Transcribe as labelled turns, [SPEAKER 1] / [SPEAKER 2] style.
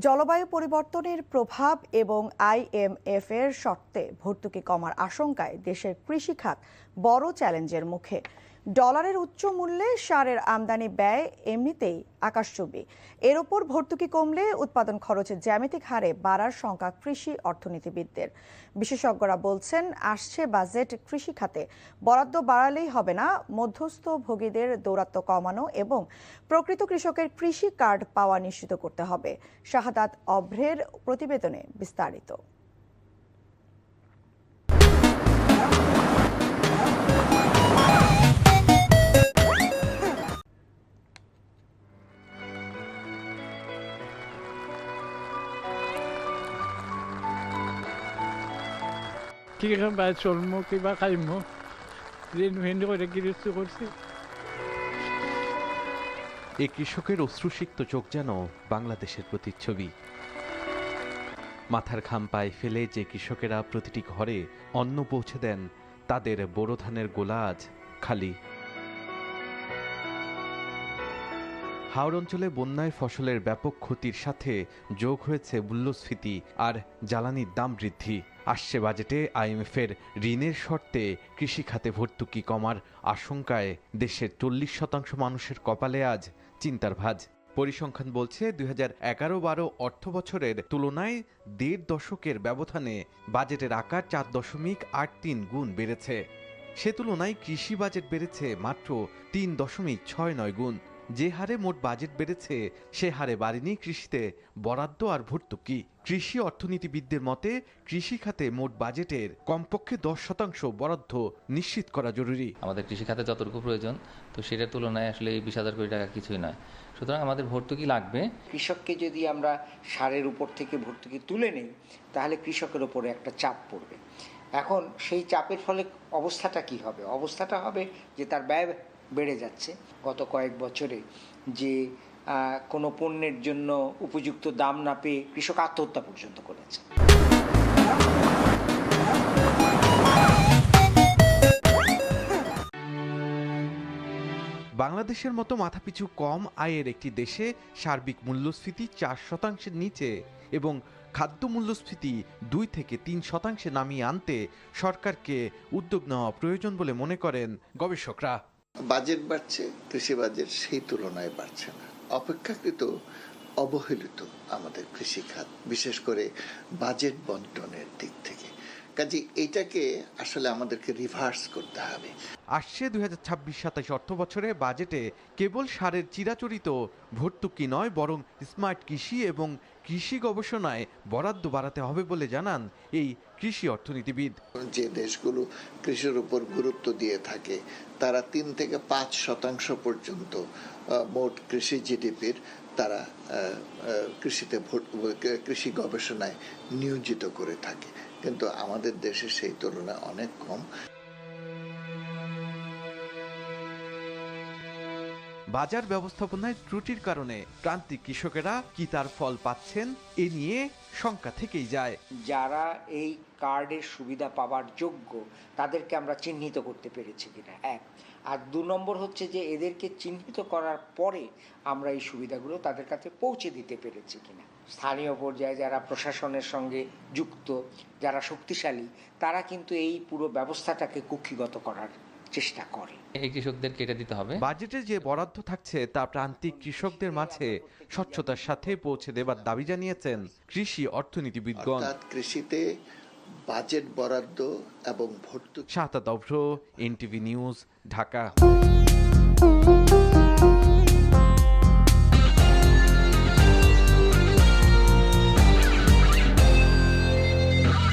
[SPEAKER 1] জলবায়ু পরিবর্তনের প্রভাব এবং IMF এর শর্তে ভর্তুকি কমার আশঙ্কায় দেশের কৃষিখাত বড় চ্যালেঞ্জের মুখে। ডলারের উচ্চ মূল্যে সারের আমদানি ব্যয় এমনিতেই আকাশচুম্বী। এর ওপর ভর্তুকি কমলে উৎপাদন খরচে জ্যামিতিক হারে বাড়ার শঙ্কা কৃষি অর্থনীতিবিদদের। বিশেষজ্ঞরা বলছেন, আসছে বাজেট কৃষি খাতে বরাদ্দ বাড়ালেই হবে না, মধ্যস্থ ভোগীদের দৌরাত্ম্য কমানো এবং প্রকৃত কৃষকের কৃষি কার্ড পাওয়া নিশ্চিত করতে হবে। শাহাদাত অভ্রের প্রতিবেদনে বিস্তারিত।
[SPEAKER 2] কিরকম চলমো কিবা খাইমো ঋণ করে গৃহস্থ করছি।
[SPEAKER 3] এ কৃষকের অশ্রুসিক্ত চোখ যেন বাংলাদেশের প্রতিচ্ছবি। মাথার ঘাম পায়ে ফেলে যে কৃষকেরা প্রতিটি ঘরে অন্ন পৌঁছে দেন, তাদের বোরো ধানের গোলা আজ খালি। হাওর অঞ্চলে বন্যায় ফসলের ব্যাপক ক্ষতির সাথে যোগ হয়েছে মূল্যস্ফীতি আর জ্বালানির দাম বৃদ্ধি। আসছে বাজেটে IMF এর ঋণের শর্তে কৃষি খাতে ভর্তুকি কমার আশঙ্কায় দেশের 40% মানুষের কপালে আজ চিন্তার ভাঁজ। পরিসংখ্যান বলছে 2011-12 অর্থ বছরের তুলনায় 1.5 দশকের ব্যবধানে বাজেটের আকার 4.83 গুণ বেড়েছে। সে তুলনায় কৃষি বাজেট বেড়েছে মাত্র 3.69 গুণ। যে হারে মোট বাজেট বেড়েছে সে হারে বাড়েনি কৃষিতে বরাদ্দ আর ভর্তুকি। কৃষি অর্থনীতিবিদদের মতে কৃষি খাতে মোট বাজেটের কমপক্ষে 10% বরাদ্দ নিশ্চিত করা জরুরি।
[SPEAKER 4] আমাদের কৃষি খাতে যতটুকু প্রয়োজন, তো সেটার তুলনায় আসলে এই 20,000 কোটি টাকা কিছুই নয়। সুতরাং আমাদের ভর্তুকি লাগবে।
[SPEAKER 5] কৃষককে যদি আমরা সারের উপর থেকে ভর্তুকি তুলে নিই, তাহলে কৃষকের উপরে একটা চাপ পড়বে। এখন সেই চাপের ফলে অবস্থাটা কি হবে? অবস্থাটা হবে যে তার ব্যয় বেড়ে যাচ্ছে। গত কয়েক বছরে যে কোনো পণ্যের জন্য উপযুক্ত দাম না পেয়ে কৃষক আত্মহত্যা পর্যন্ত করেছে।
[SPEAKER 3] বাংলাদেশের মতো মাথাপিছু কম আয়ের একটি দেশে সার্বিক মূল্যস্ফীতি 4% নিচে এবং খাদ্য মূল্যস্ফীতি 2 থেকে 3% নামিয়ে আনতে সরকারকে উদ্যোগ নেওয়া প্রয়োজন বলে মনে করেন গবেষকরা।
[SPEAKER 6] বাজেট বাড়ছে, কৃষি বাজেট সেই তুলনায় বাড়ছে না। অপেক্ষাকৃত অবহেলিত আমাদের কৃষি খাত, বিশেষ করে বাজেট বন্টনের দিক থেকে। কাজে এটাকে আসলে আমাদেরকে রিভার্স করতে হবে।
[SPEAKER 3] আসছে 2026-27 অর্থ বছরে বাজেটে কেবল সারের চিরাচরিত ভর্তুকি নয়, বরং স্মার্ট কৃষি এবং কৃষি গবেষণায় বরাদ্দ বাড়াতে হবে বলে জানান এই কৃষি অর্থনীতিবিদ।
[SPEAKER 6] যে দেশগুলো কৃষির উপর গুরুত্ব দিয়ে থাকে তারা 3 থেকে 5% পর্যন্ত মোট কৃষি জিডিপির তারা কৃষি গবেষণায় নিয়োজিত করে থাকে, কিন্তু আমাদের দেশে সেই তুলনায় অনেক কম।
[SPEAKER 3] বাজার ব্যবস্থাপনায় ত্রুটির কারণে প্রান্তিক কৃষকেরা কি তার ফল পাচ্ছেন এ নিয়ে শঙ্কা থেকেই যায়।
[SPEAKER 5] যারা এই কার্ডের সুবিধা পাওয়ার যোগ্য তাদেরকে আমরা চিহ্নিত করতে পেরেছি কিনা, এক। আর 2 নম্বর হচ্ছে যে এদেরকে চিহ্নিত করার পরে আমরা এই সুবিধাগুলো তাদের কাছে পৌঁছে দিতে পেরেছি কিনা। স্থানীয় পর্যায়ে যারা প্রশাসনের সঙ্গে যুক্ত, যারা শক্তিশালী, তারা কিন্তু এই পুরো ব্যবস্থাটাকে কুক্ষিগত করার চেষ্টা করে।
[SPEAKER 4] এই কৃষকদের কেটে দিতে হবে।
[SPEAKER 3] বাজেটে যে বরাদ্দ থাকছে তা প্রান্তিক কৃষকদের মাঝে স্বচ্ছতার সাথে পৌঁছে দেবার দাবি জানিয়েছেন কৃষি অর্থনীতিবিদগণ।
[SPEAKER 6] কৃষিতে বাজেট বরাদ্দ এবং ভর্তুকি।
[SPEAKER 3] শাহাদাত অভ্র, NTV নিউজ, ঢাকা।